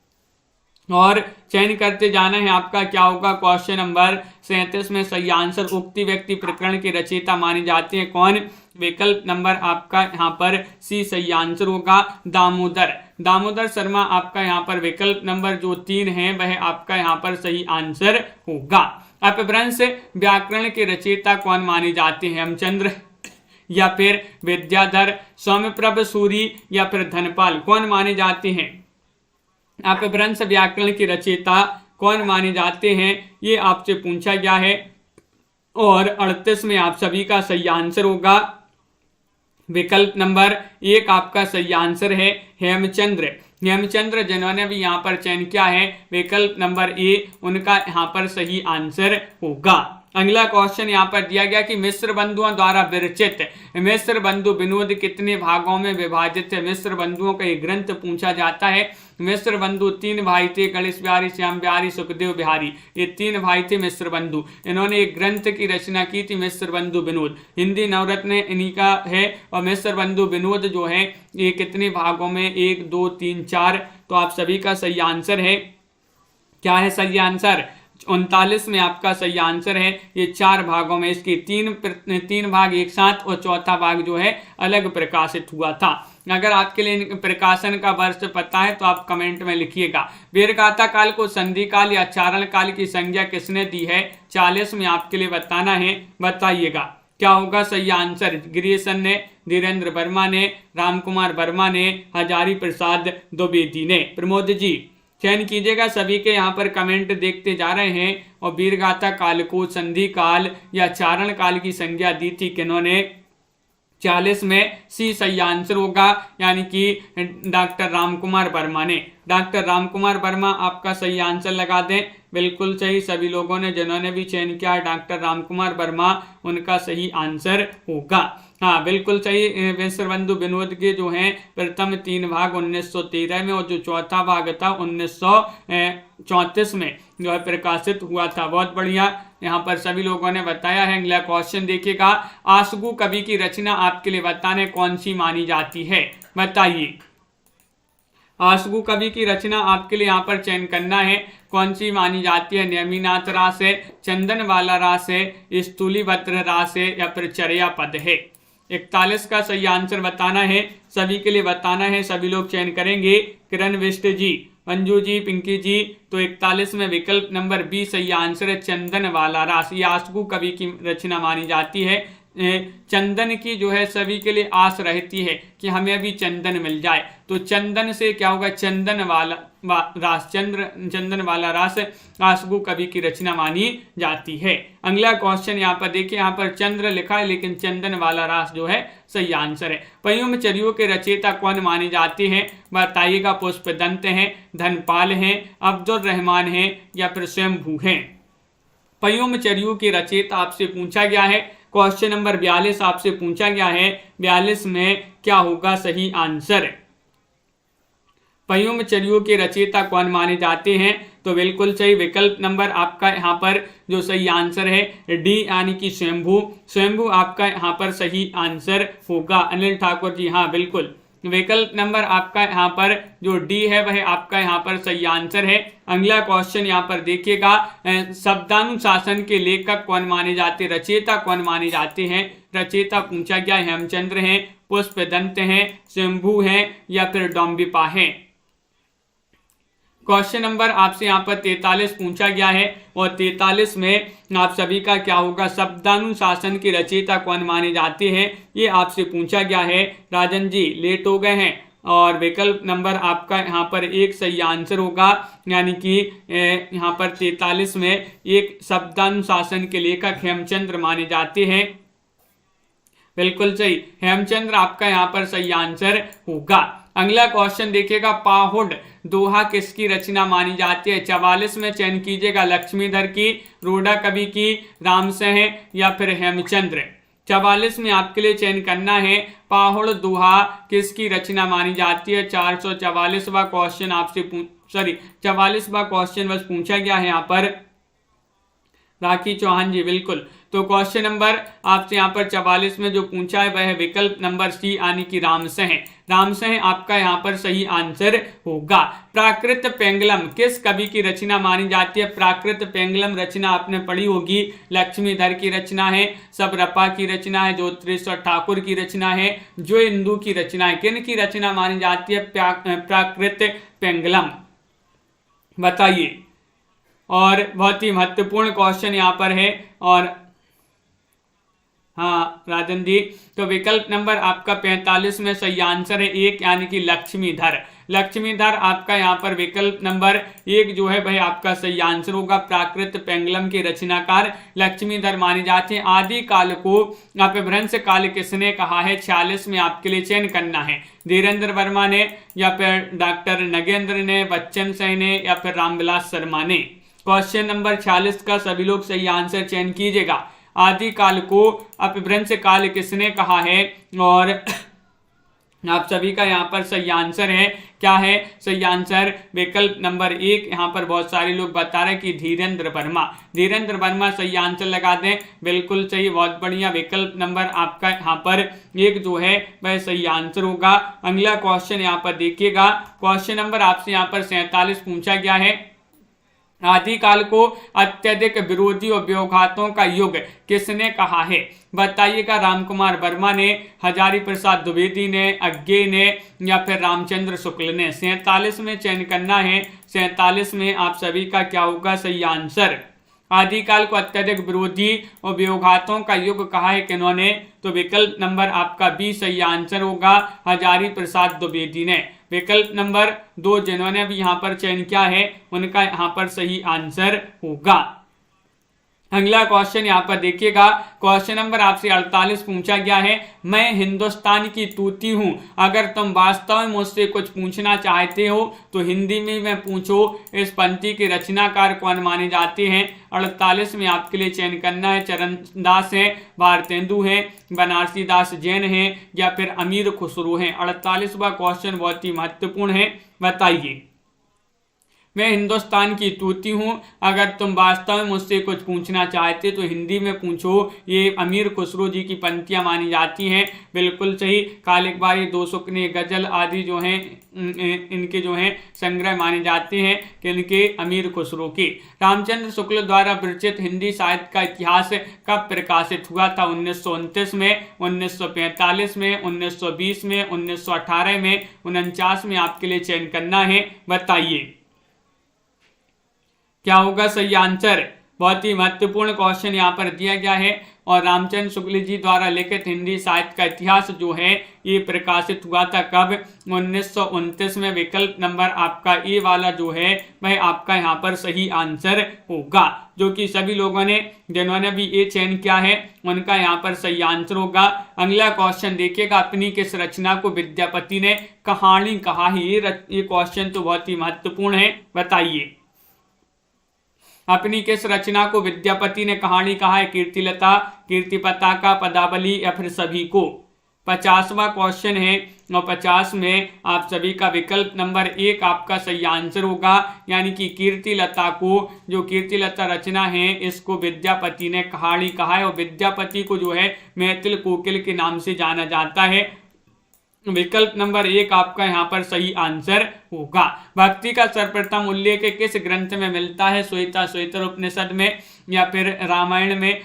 और चयन करते जाना है आपका क्या होगा। क्वेश्चन नंबर 37 में सही आंसर उक्ति व्यक्ति प्रकरण के रचयिता माने जाते हैं कौन, विकल्प नंबर आपका यहाँ पर सी सही आंसर होगा, दामोदर। दामोदर शर्मा आपका यहाँ पर विकल्प नंबर जो 3 है वह आपका यहाँ पर सही आंसर होगा। अपभ्रंश व्याकरण के रचयिता कौन माने जाते हैं, हेमचंद्र या फिर विद्याधर, सौम्यप्रभ सूरी या फिर धनपाल, कौन माने जाते हैं। अपभ्रंश व्याकरण के रचयिता कौन माने जाते हैं, ये आपसे पूछा गया है और 38 में आप सभी का सही आंसर होगा, विकल्प नंबर 1 आपका सही आंसर है, हेमचंद्र। हेमचंद्र जिन्होंने भी यहाँ पर चयन किया है, विकल्प नंबर ए उनका यहाँ पर सही आंसर होगा। अगला क्वेश्चन यहाँ पर दिया गया कि मिश्र बंधुओं द्वारा विरचित मिश्र बंधु विनोद कितने भागों में विभाजित है। मिश्र बंधुओं का एक ग्रंथ पूछा जाता है। मिश्र बंधु 3 भाई थे, गणेश बिहारी, श्याम बिहारी, सुखदेव बिहारी, ये 3 भाई थे मिश्र बंधु। इन्होंने एक ग्रंथ की रचना की थी, मिश्र बंधु विनोद। हिंदी नवरत्न इन्हीं का है और मिश्र बंधु विनोद जो है ये कितने भागों में, 1 2 3 4, तो आप सभी का सही आंसर है, क्या है सही आंसर, 39 में आपका सही आंसर है। ये 4 भागों में, इसके 3 भाग एक साथ और चौथा भाग जो है अलग प्रकाशित हुआ था। अगर आपके लिए प्रकाशन का वर्ष पता है तो आप कमेंट में लिखिएगा। वीरगाथा काल को संधि काल या चारण काल की संज्ञा किसने दी है, 40 में आपके लिए बताना है, बताइएगा क्या होगा सही आंसर। गिरीशन ने, धीरेन्द्र वर्मा ने, रामकुमार वर्मा ने, हजारी प्रसाद द्विवेदी ने। प्रमोद जी चयन कीजिएगा, सभी के यहाँ पर कमेंट देखते जा रहे हैं। और वीरगाथा काल को संधि काल या चारण काल की संज्ञा दी थी किन्होंने, 40 में सी सही आंसर होगा, यानी कि डॉक्टर रामकुमार वर्मा ने। डॉक्टर रामकुमार वर्मा आपका सही आंसर लगा दें, बिल्कुल सही। सभी लोगों ने जिन्होंने भी चयन किया डॉक्टर रामकुमार वर्मा, उनका सही आंसर होगा। हाँ बिल्कुल सही। मिश्र बंधु विनोद के जो हैं प्रथम 3 भाग 1913 में और जो चौथा भाग था 1934 में जो है प्रकाशित हुआ था। बहुत बढ़िया, यहाँ पर सभी लोगों ने बताया है। अगला क्वेश्चन देखिएगा, आशुगु कवि की रचना आपके लिए बताने कौन सी मानी जाती है, बताइए। आशुगु कवि की रचना आपके लिए यहाँ पर चयन करना है, कौन सी मानी जाती है। नेमिनाथ रास है, चंदन वाला रास है, स्थूलीभद्र रास है या फिर चर्या पद है। 41 का सही आंसर बताना है, सभी के लिए बताना है, सभी लोग चयन करेंगे। किरण बिष्ट जी, अंजू जी, पिंकी जी, तो 41 में विकल्प नंबर बी सही आंसर है, चंदन वाला रास। ये आशुगु कवि की रचना मानी जाती है। चंदन की जो है सभी के लिए आस रहती है कि हमें भी चंदन मिल जाए, तो चंदन से क्या होगा, चंदन वाला रास, चंदन वाला रास आशुगु कवि की रचना मानी जाती है। अगला क्वेश्चन यहाँ पर देखिए, यहाँ पर चंद्र लिखा है लेकिन चंदन वाला रास जो है सही आंसर है। पयुम चर्यो के रचयिता कौन माने जाते हैं, बताइएगा। पुष्पदंत हैं, धनपाल हैं, अब्दुल रहमान हैं या फिर स्वयंभू हैं। पयुम चर्यो के रचयिता आपसे पूछा गया है। क्वेश्चन नंबर 42 आपसे पूछा गया है, 42 में क्या होगा सही आंसर। पयुम चर्यो के रचयिता कौन माने जाते हैं, तो बिल्कुल सही, विकल्प नंबर आपका यहाँ पर जो सही आंसर है डी, यानी कि स्वयंभू। स्वयंभू आपका यहाँ पर सही आंसर होगा। अनिल ठाकुर जी, हाँ बिल्कुल, विकल्प नंबर आपका यहाँ पर जो डी है वह आपका यहाँ पर सही आंसर है। अगला क्वेश्चन यहाँ पर देखिएगा, शब्दानुशासन के लेखक कौन माने जाते, रचयिता कौन माने जाते हैं। रचयिता पूछा गया, हेमचंद्र हैं, पुष्पदंत हैं, शंभू हैं या फिर डोम्बिपा हैं। क्वेश्चन नंबर आपसे यहाँ पर 43 पूछा गया है और 43 में आप सभी का क्या होगा, शब्दानुशासन के रचयिता कौन माने जाते हैं, ये आपसे पूछा गया है। राजन जी लेट हो गए हैं, और विकल्प नंबर आपका यहाँ पर एक सही आंसर होगा, यानी कि यहाँ पर 43 में एक शब्दानुशासन के लेखक हेमचंद्र माने जाते हैं। बिल्कुल सही, हेमचंद्र आपका यहाँ पर सही आंसर होगा। अगला क्वेश्चन देखिएगा, पाहुड़ दोहा किसकी रचना मानी जाती है? 44 में चयन कीजिएगा, लक्ष्मीधर की, रोड़ा कवि की, रामसह या फिर हेमचंद्र। 44 में आपके लिए चयन करना है, पाहुड़ दोहा किसकी रचना मानी जाती है। 444वां क्वेश्चन आपसे 44वां क्वेश्चन बस पूछा गया है यहाँ पर राखी चौहान जी, बिल्कुल। तो क्वेश्चन नंबर आपसे यहाँ पर 44 में जो पूछा है वह है विकल्प नंबर सी, यानी कि रामसह। रामसह आपका यहाँ पर सही आंसर होगा। प्राकृत पेंगलम किस कवि की रचना मानी जाती है? प्राकृत पेंगलम रचना आपने पढ़ी होगी, लक्ष्मीधर की रचना है, सबरपा की रचना है, ज्योतिरेश्वर ठाकुर की रचना है, जो इंदु की रचना है। किन की रचना मानी जाती है प्राकृत पेंगलम? बताइए। और बहुत ही महत्वपूर्ण क्वेश्चन यहाँ पर है। और हाँ राजन जी, तो विकल्प नंबर आपका 45 में सही आंसर है एक, यानी कि लक्ष्मीधर। लक्ष्मीधर आपका यहाँ पर विकल्प नंबर एक जो है वह आपका सही आंसर होगा। प्राकृत पेंगलम के रचनाकार लक्ष्मीधर माने जाते हैं। आदि काल को अपभ्रंश काल किसने कहा है? 46 में आपके लिए चयन करना है, धीरेन्द्र वर्मा ने या फिर डॉक्टर नगेंद्र ने, बच्चन सिंह ने या फिर रामविलास शर्मा ने। क्वेश्चन नंबर 46 का सभी लोग सही आंसर चयन कीजिएगा। आदि काल को अपभ्रंश काल किसने कहा है? और आप सभी का यहाँ पर सही आंसर है, क्या है सही आंसर? विकल्प नंबर एक। यहाँ पर बहुत सारे लोग बता रहे हैं कि धीरेन्द्र वर्मा। धीरेन्द्र वर्मा सही आंसर लगा दें, बिल्कुल सही, बहुत बढ़िया। विकल्प नंबर आपका यहाँ पर एक जो है वह सही आंसर होगा। अगला क्वेश्चन यहाँ पर देखिएगा, क्वेश्चन नंबर आपसे यहाँ पर 47 पूछा गया है, आदिकाल को अत्यधिक विरोधी और व्योघातों का युग किसने कहा है? बताइएगा। रामकुमार वर्मा ने, हजारी प्रसाद द्विवेदी ने, अज्ञे ने या फिर रामचंद्र शुक्ल ने। 47 में चयन करना है, 47 में आप सभी का क्या होगा सही आंसर? आदिकाल को अत्यधिक विरोधी और व्योघातों का युग कहा है किन्होंने? तो विकल्प नंबर आपका बी सही आंसर होगा, हजारी प्रसाद द्विवेदी ने। विकल्प नंबर 2 जिन्होंने भी यहाँ पर चयन किया है उनका यहाँ पर सही आंसर होगा। अगला क्वेश्चन यहाँ पर देखिएगा, क्वेश्चन नंबर आपसे 48 पूछा गया है, मैं हिंदुस्तान की तूती हूँ, अगर तुम वास्तव में मुझसे कुछ पूछना चाहते हो तो हिंदी में मैं पूछो। इस पंक्ति के रचनाकार कौन माने जाते हैं? 48 में आपके लिए चयन करना है, चरणदास है, भारतेंदु है, बनारसी दास जैन है या फिर अमीर खुसरो है। 48वां क्वेश्चन बहुत ही महत्वपूर्ण है, बताइए। मैं हिंदुस्तान की तूती हूँ, अगर तुम वास्तव में मुझसे कुछ पूछना चाहते तो हिंदी में पूछो। ये अमीर खुसरो जी की पंक्तियाँ मानी जाती हैं, बिल्कुल सही। कालिकबारी, दो सुकने, गजल आदि जो हैं इनके जो हैं संग्रह माने जाते हैं किनके? अमीर खुसरो के। रामचंद्र शुक्ल द्वारा विरचित हिंदी साहित्य का इतिहास कब प्रकाशित हुआ था? 1929 में, 1945 में, 1920 में, 1918 में, 49 में आपके लिए चयन करना है, बताइए क्या होगा सही आंसर? बहुत ही महत्वपूर्ण क्वेश्चन यहाँ पर दिया गया है। और रामचंद्र शुक्ल जी द्वारा लिखित हिंदी साहित्य का इतिहास जो है ये प्रकाशित हुआ था कब? 1929 में। विकल्प नंबर आपका ए वाला जो है वह आपका यहाँ पर सही आंसर होगा, जो कि सभी लोगों ने जिन्होंने भी ए चयन किया है उनका यहाँ पर सही आंसर होगा। अगला क्वेश्चन देखिएगा, अपनी किस रचना को विद्यापति ने कहानी कहा है? ये क्वेश्चन तो बहुत ही महत्वपूर्ण है, बताइए। अपनी किस रचना को विद्यापति ने कहानी कहा है? कीर्तिलता, कीर्ति पताका, पदावली या फिर सभी को। 50वां क्वेश्चन है और 50 में आप सभी का विकल्प नंबर एक आपका सही आंसर होगा, यानी कि कीर्तिलता को, जो कीर्तिलता रचना है इसको विद्यापति ने कहानी कहा है। और विद्यापति को जो है मैथिल कोकिल के नाम से जाना जाता है। विकल्प नंबर एक आपका यहाँ पर सही आंसर होगा। भक्ति का सर्वप्रथम उल्लेख किस ग्रंथ में मिलता है? श्वेता श्वेतर उपनिषद में या फिर रामायण में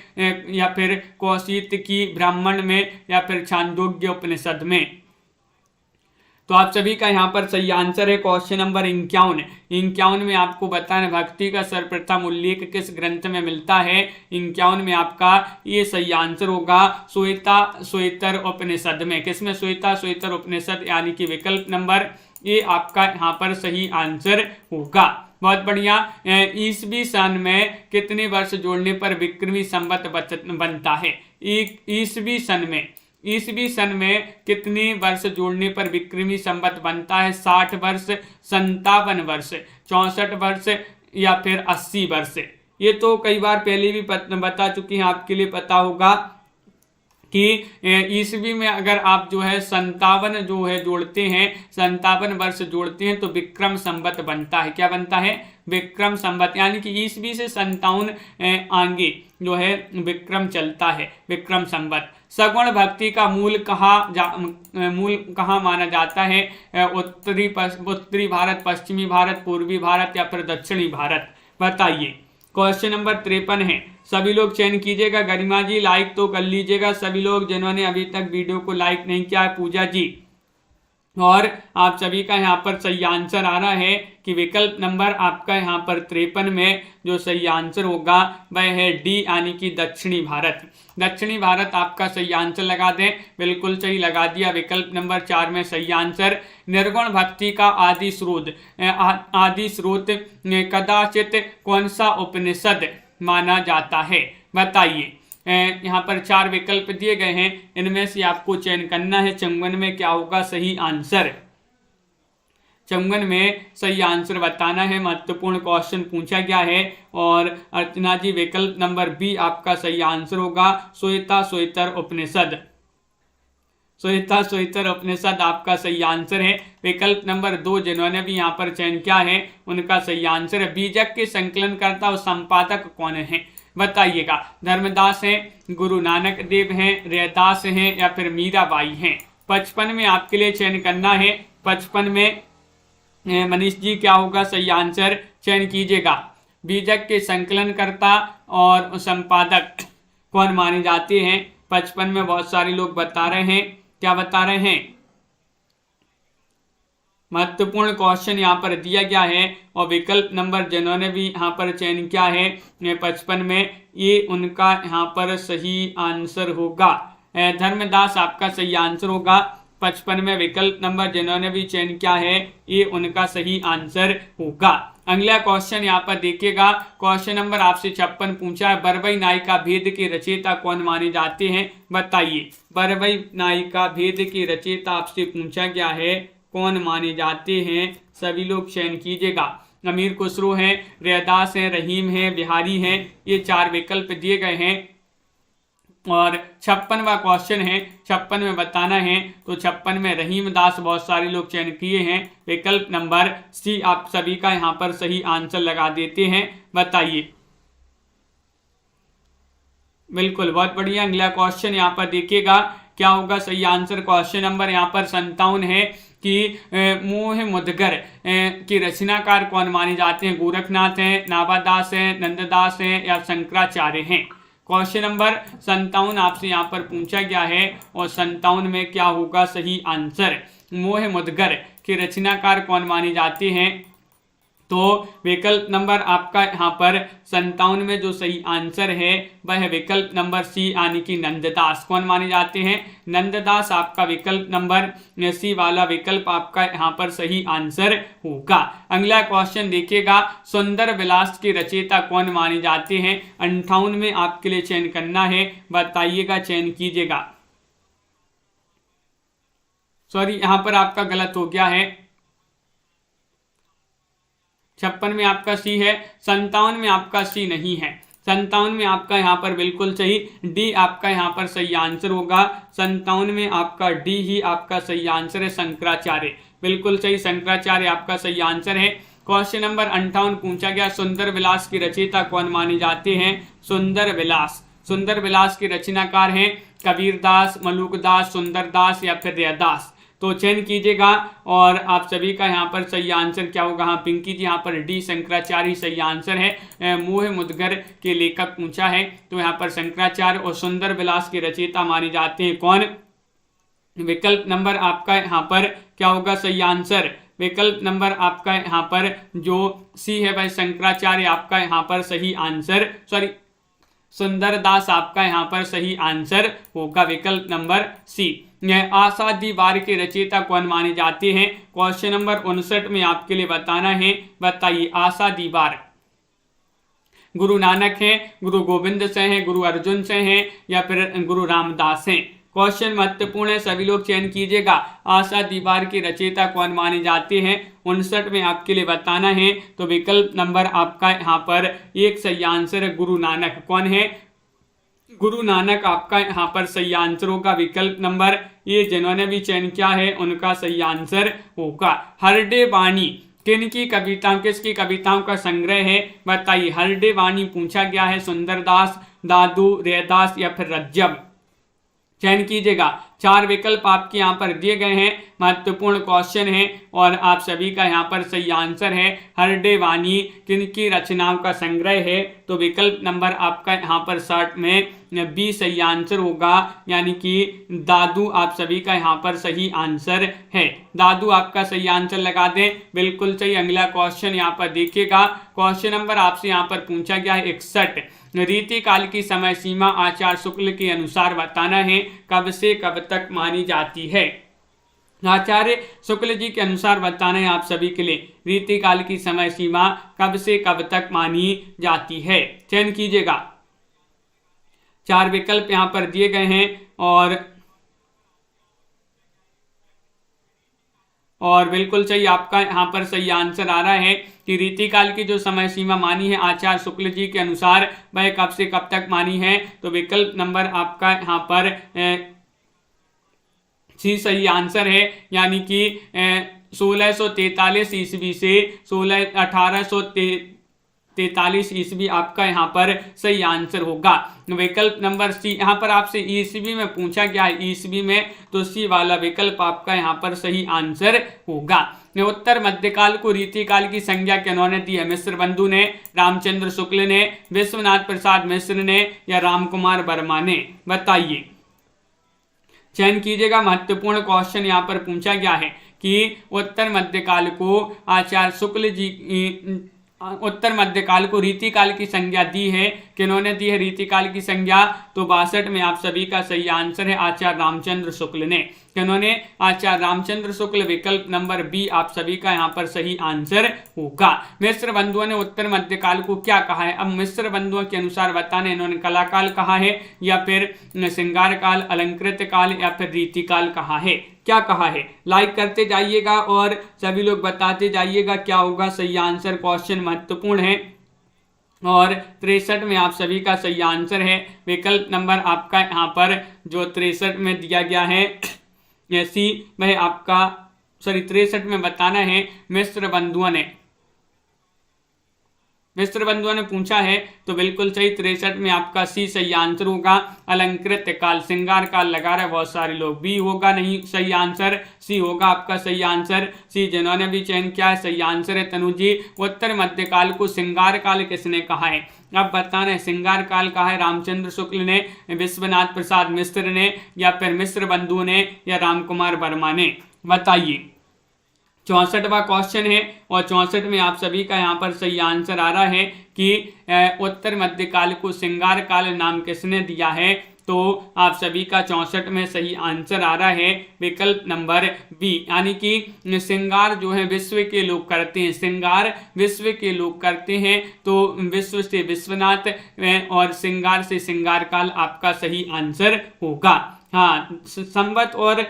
या फिर कौशिक की ब्राह्मण में या फिर छांदोग्य उपनिषद में। तो आप सभी का यहाँ पर सही आंसर है क्वेश्चन नंबर 51। 51 में आपको बताना भक्ति का सर्वप्रथम उल्लेख किस ग्रंथ में मिलता है। 51 में आपका ये सही आंसर होगा श्वेता उपनिषद में। किसमें? श्वेता उपनिषद, यानी कि विकल्प नंबर ये आपका यहाँ पर सही आंसर होगा। बहुत बढ़िया। ईसवी सन में कितने वर्ष जोड़ने पर विक्रमी संवत बनता है? ईसवी सन में कितने वर्ष जोड़ने पर विक्रमी संवत बनता है? 60 वर्ष, 57 वर्ष, 64 वर्ष या फिर 80 वर्ष। ये तो कई बार पहले भी बता चुकी हैं, आपके लिए पता होगा कि ईसवी में अगर आप जो है 57 जो है जोड़ते हैं, 57 वर्ष जोड़ते हैं तो विक्रम संवत बनता है। क्या बनता है? विक्रम संवत, यानी कि ईसवी से 57 आगे जो है विक्रम चलता है, विक्रम संवत। सगुण भक्ति का मूल कहाँ माना जाता है? उत्तरी भारत, पश्चिमी भारत, पूर्वी भारत या फिर दक्षिणी भारत? बताइए। क्वेश्चन नंबर 53 है। सभी लोग चयन कीजिएगा। गरिमा जी लाइक तो कर लीजिएगा सभी लोग जिन्होंने अभी तक वीडियो को लाइक नहीं किया है। पूजा जी, और आप सभी का यहाँ पर सही आंसर आ रहा है कि विकल्प नंबर आपका यहाँ पर 53 में जो सही आंसर होगा वह है डी, यानी कि दक्षिणी भारत। दक्षिणी भारत आपका सही आंसर लगा दें। बिल्कुल सही लगा दिया। विकल्प नंबर 4 में सही आंसर। निर्गुण भक्ति का आदि स्रोत कदाचित कौन सा उपनिषद माना जाता है? बताइए। यहाँ पर 4 विकल्प दिए गए हैं, इनमें से आपको चयन करना है। 54 में क्या होगा सही आंसर? 54 में सही आंसर बताना है। महत्वपूर्ण क्वेश्चन पूछा गया है। और अर्चना जी विकल्प नंबर बी आपका सही आंसर होगा श्वेता उपनिषद। श्वेता उपनिषद आपका सही आंसर है। विकल्प नंबर 2 जिन्होंने भी यहाँ पर चयन किया है उनका सही आंसर है। बीजक के संकलनकर्ता और संपादक कौन है? बताइएगा। धर्मदास हैं, गुरु नानक देव हैं, रैदास हैं या फिर मीराबाई हैं? 55 में आपके लिए चयन करना है। 55 में मनीष जी क्या होगा सही आंसर? चयन कीजिएगा। बीजक के संकलनकर्ता और संपादक कौन माने जाते हैं? 55 में बहुत सारे लोग बता रहे हैं। क्या बता रहे हैं? महत्वपूर्ण क्वेश्चन यहाँ पर दिया गया है और विकल्प नंबर जिन्होंने भी यहाँ पर चयन किया है 55 में, ये उनका यहाँ पर सही आंसर होगा। धर्मदास आपका सही आंसर होगा। 55 में विकल्प नंबर जिन्होंने भी चयन किया है ये उनका सही आंसर होगा। अगला क्वेश्चन यहाँ पर देखिएगा। क्वेश्चन नंबर आपसे 56 पूछा है। बरबई नायिका भेद के रचयिता कौन माने जाते हैं? बताइए। बरबई नायिका भेद के रचयिता आपसे पूछा गया है, कौन माने जाते हैं? सभी लोग चयन कीजिएगा। अमीर खुसरो हैं, रैदास हैं, रहीम हैं, बिहारी हैं। ये 4 विकल्प दिए गए हैं। और 56वां क्वेश्चन है, 56 में बताना है। तो 56 में रहीम दास बहुत सारे लोग चयन किए हैं। विकल्प नंबर सी आप सभी का यहाँ पर सही आंसर लगा देते हैं। बताइए। बिल्कुल, बहुत बढ़िया। अगला क्वेश्चन यहाँ पर देखिएगा क्या होगा सही आंसर। क्वेश्चन नंबर यहाँ पर 57 है कि मोह मुदगर की रचनाकार कौन माने जाते हैं? गोरखनाथ हैं, नाभादास हैं, नंददास हैं या शंकराचार्य हैं? क्वेश्चन नंबर 57 आपसे यहाँ पर पूछा गया है और 57 में क्या होगा सही आंसर? मोह मुदगर के रचनाकार कौन माने जाते हैं? तो विकल्प नंबर आपका यहाँ पर 57 में जो सही आंसर है वह है विकल्प नंबर सी, यानी कि नंददास। कौन माने जाते हैं? नंददास आपका विकल्प नंबर सी वाला विकल्प आपका यहाँ पर सही आंसर होगा। अगला क्वेश्चन देखिएगा। सुंदर विलास के रचयिता कौन माने जाते हैं? 58 में आपके लिए चयन करना है। बताइएगा, चयन कीजिएगा। सॉरी, यहाँ पर आपका गलत हो गया है। 56 में आपका सी है, 57 में आपका सी नहीं है। 57 में आपका यहाँ पर बिल्कुल सही डी आपका यहाँ पर सही आंसर होगा। 57 में आपका डी ही आपका सही आंसर है, शंकराचार्य। बिल्कुल सही, शंकराचार्य आपका सही आंसर है। क्वेश्चन नंबर 58 पूछा गया। सुंदर विलास की रचयिता कौन माने जाते हैं? सुंदर विलास के रचनाकार हैं कबीरदास, मलुकदास, सुंदरदास या फिर रैदास? तो चयन कीजिएगा और आप सभी का यहाँ पर सही आंसर क्या होगा? हाँ, पिंकी जी यहाँ पर डी शंकराचार्य सही आंसर है। मोह मुदगर के लेखक पूछा है तो यहाँ पर शंकराचार्य और सुंदर विलास के रचयिता माने जाते हैं कौन? विकल्प नंबर आपका यहाँ पर क्या होगा सही आंसर। विकल्प नंबर आपका यहाँ पर जो सी है वह शंकराचार्य आपका यहाँ पर सही आंसर, सॉरी सुंदरदास आपका यहाँ पर सही आंसर होगा विकल्प नंबर सी। यह आशा दीवार के रचयिता कौन माने जाते हैं। क्वेश्चन नंबर 59 में आपके लिए बताना है, बताइए आशा दीवार गुरु नानक हैं, गुरु गोविंद से हैं, गुरु अर्जुन से हैं या फिर गुरु रामदास हैं। क्वेश्चन महत्वपूर्ण है, सभी लोग चयन कीजिएगा। आशा दीवार के रचयिता कौन माने जाते हैं 59 में आपके लिए बताना है। तो विकल्प नंबर आपका यहाँ पर एक सही आंसर है गुरु नानक। कौन है? गुरु नानक आपका यहाँ पर सही आंसर होगा। विकल्प नंबर ये जिन्होंने भी चयन किया है उनका सही आंसर होगा। हरडे वाणी किनकी कविताओं, किसकी कविताओं का संग्रह है बताइए। हरडे वाणी पूछा गया है सुंदरदास, दादू, रैदास या फिर रज्जब। चयन कीजिएगा। 4 विकल्प आपके यहाँ पर दिए गए हैं, महत्वपूर्ण क्वेश्चन है और आप सभी का यहाँ पर सही आंसर है हरडे वाणी किनकी रचनाओं का संग्रह है। तो विकल्प नंबर आपका यहाँ पर 60 में बी सही आंसर होगा, यानी कि दादू आप सभी का यहाँ पर सही आंसर है। दादू आपका सही आंसर लगा दें, बिल्कुल सही। अगला क्वेश्चन यहाँ पर देखिएगा। क्वेश्चन नंबर आपसे यहाँ पर पूछा गया है 61। रीति काल की समय सीमा आचार्य शुक्ल के अनुसार बताना है, कब से कब तक मानी जाती है। आचार्य शुक्ल जी के अनुसार बताना है आप सभी के लिए, रीति काल की समय सीमा कब से कब तक मानी जाती है। चयन कीजिएगा। 4 विकल्प यहाँ पर दिए गए हैं और बिल्कुल सही आपका यहाँ पर सही आंसर आ रहा है कि रीतिकाल की जो समय सीमा मानी है आचार्य शुक्ल जी के अनुसार वह कब से कब तक मानी है। तो विकल्प नंबर आपका यहाँ पर सी सही आंसर है, यानी कि 1643 ईस्वी से 1843 ईस्वी आपका यहाँ पर सही आंसर होगा। विकल्प नंबर सी, यहाँ पर आपसे ईस्वी में पूछा गया है ईस्वी में, तो सी वाला विकल्प आपका यहाँ पर सही आंसर होगा। उत्तर मध्यकाल को रीतिकाल की संज्ञा किन्होंने दी है। मिश्र बंधु ने, रामचंद्र शुक्ल ने, विश्वनाथ प्रसाद मिश्र ने या रामकुमार वर्मा ने, बताइए। चयन कीजिएगा। महत्वपूर्ण क्वेश्चन यहाँ पर पूछा गया है कि उत्तर मध्यकाल को आचार्य शुक्ल जी, उत्तर मध्यकाल को रीतिकाल की संज्ञा दी है, किन्होंने दी है रीतिकाल की संज्ञा। तो 62 में आप सभी का सही आंसर है आचार्य रामचंद्र शुक्ल ने। किन्होंने? आचार्य रामचंद्र शुक्ल। विकल्प नंबर बी आप सभी का यहाँ पर सही आंसर होगा। मिश्र बंधुओं ने उत्तर मध्यकाल को क्या कहा है। अब मिश्र बंधुओं के अनुसार बताने, इन्होंने कलाकाल कहा है या फिर श्रृंगार काल, अलंकृत काल या फिर रीतिकाल कहा है। क्या कहा है? लाइक करते जाइएगा और सभी लोग बताते जाइएगा क्या होगा सही आंसर। क्वेश्चन महत्वपूर्ण है और 63 में आप सभी का सही आंसर है। विकल्प नंबर आपका यहाँ पर जो 63 में दिया गया है सी, वह आपका 63 में बताना है मिश्र बंधुओं ने पूछा है। तो बिल्कुल सही 63 में आपका सी सही आंसर होगा। अलंकृत काल, श्रृंगार काल लगा रहे बहुत सारे लोग, बी होगा नहीं सही आंसर, सी होगा आपका सही आंसर। सी जिन्होंने भी चयन किया है सही आंसर है तनु जी। उत्तर मध्यकाल को श्रृंगार काल किसने कहा है? अब बताना है श्रृंगार काल कहा है रामचंद्र शुक्ल ने, विश्वनाथ प्रसाद मिश्र ने या फिर मिश्र बंधु ने या रामकुमार वर्मा ने, बताइए। 64वां क्वेश्चन है और 64 में आप सभी का यहाँ पर सही आंसर आ रहा है कि उत्तर मध्यकाल को श्रृंगार काल नाम किसने दिया है। तो आप सभी का 64 में सही आंसर आ रहा है विकल्प नंबर बी, यानी कि श्रृंगार जो है विश्व के लोग करते हैं, श्रृंगार विश्व के लोग करते हैं। तो विश्व से विश्वनाथ और श्रृंगार से श्रृंगार काल आपका सही आंसर होगा। हाँ, संवत और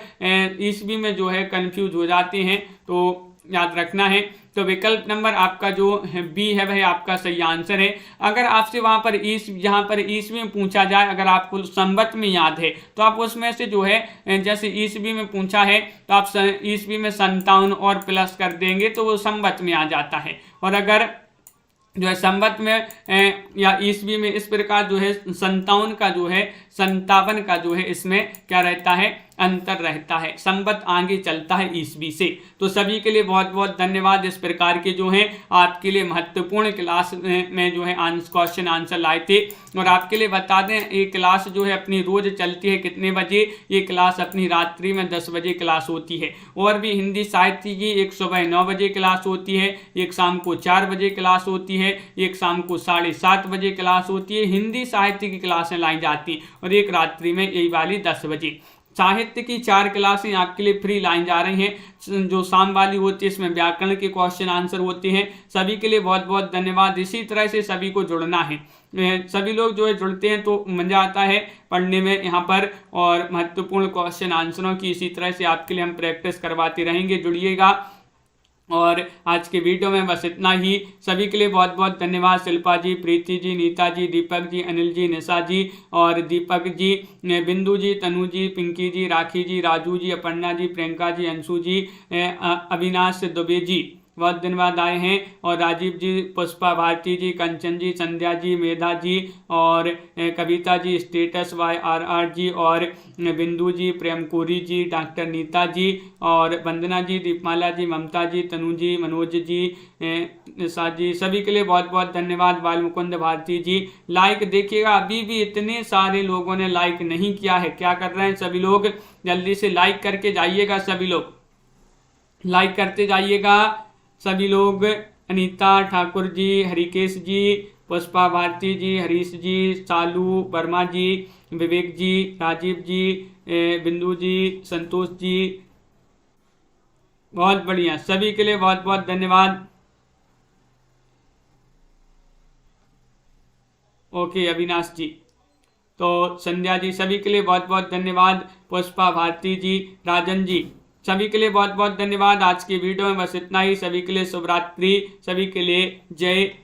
ईस्वी में जो है कंफ्यूज हो जाते हैं, तो याद रखना है। तो विकल्प नंबर आपका जो बी है वह आपका सही आंसर है। अगर आपसे वहाँ पर यहाँ पर ईस्वी में पूछा जाए, अगर आपको संवत में याद है तो आप उसमें से जो है जैसे ईस्वी में पूछा है तो आप ईस्वी में 57 और प्लस कर देंगे तो वो संवत में आ जाता है। और अगर जो है संवत में या ईस्वी में इस प्रकार जो है 57 का जो है 57 का जो है इसमें क्या रहता है, अंतर रहता है। संवत आगे चलता है ईस्वी से। तो सभी के लिए बहुत बहुत धन्यवाद। इस प्रकार के जो है आपके लिए महत्वपूर्ण क्लास में जो है क्वेश्चन आंसर लाए थे। और आपके लिए बता दें ये क्लास जो है अपनी रोज चलती है कितने बजे, ये क्लास अपनी रात्रि में 10 बजे क्लास होती है। और भी हिंदी साहित्य की एक सुबह 9 बजे क्लास होती है, एक शाम को 4 बजे क्लास होती है, एक शाम को 7:30 बजे क्लास होती है। हिंदी साहित्य की क्लासें लाई जाती हैं और एक रात्रि में यही वाली 10 बजे। साहित्य की 4 क्लासें आपके लिए फ्री लाई जा रही हैं, जो शाम वाली होती है इसमें व्याकरण के क्वेश्चन आंसर होते हैं। सभी के लिए बहुत बहुत धन्यवाद। इसी तरह से सभी को जुड़ना है, सभी लोग जो है जुड़ते हैं तो मजा आता है पढ़ने में यहाँ पर, और महत्वपूर्ण क्वेश्चन आंसरों की इसी तरह से आपके लिए हम प्रैक्टिस करवाते रहेंगे। जुड़िएगा। और आज के वीडियो में बस इतना ही। सभी के लिए बहुत बहुत धन्यवाद। शिल्पा जी, प्रीति जी, नीता जी, दीपक जी, अनिल जी, निशा जी और दीपक जी, बिंदु जी, तनु जी, पिंकी जी, राखी जी, राजू जी, अपर्णा जी, प्रियंका जी, अंशु जी, अविनाश दुबे जी बहुत धन्यवाद आए हैं। और राजीव जी, पुष्पा भारती जी, कंचन जी, संध्या जी, मेधा जी और कविता जी, स्टेटस YRR जी और बिंदु जी, प्रेमकोरी जी, डॉक्टर नीता जी और वंदना जी, दीपमाला जी, ममता जी, तनु जी, मनोज जी, निशा जी, सभी के लिए बहुत बहुत धन्यवाद। बाल मुकुंद भारती जी, लाइक देखिएगा, अभी भी इतने सारे लोगों ने लाइक नहीं किया है। क्या कर रहे हैं सभी लोग, जल्दी से लाइक करके जाइएगा। सभी लोग लाइक करते जाइएगा सभी लोग। अनीता ठाकुर जी, हरिकेश जी, पुष्पा भारती जी, हरीश जी, सालू वर्मा जी, विवेक जी, राजीव जी, बिंदु जी, संतोष जी, बहुत बढ़िया। सभी के लिए बहुत बहुत धन्यवाद। ओके अविनाश जी, तो संध्या जी, सभी के लिए बहुत बहुत धन्यवाद। पुष्पा भारती जी, राजन जी, सभी के लिए बहुत बहुत धन्यवाद। आज की वीडियो में बस इतना ही। सभी के लिए शुभ रात्रि। सभी के लिए जय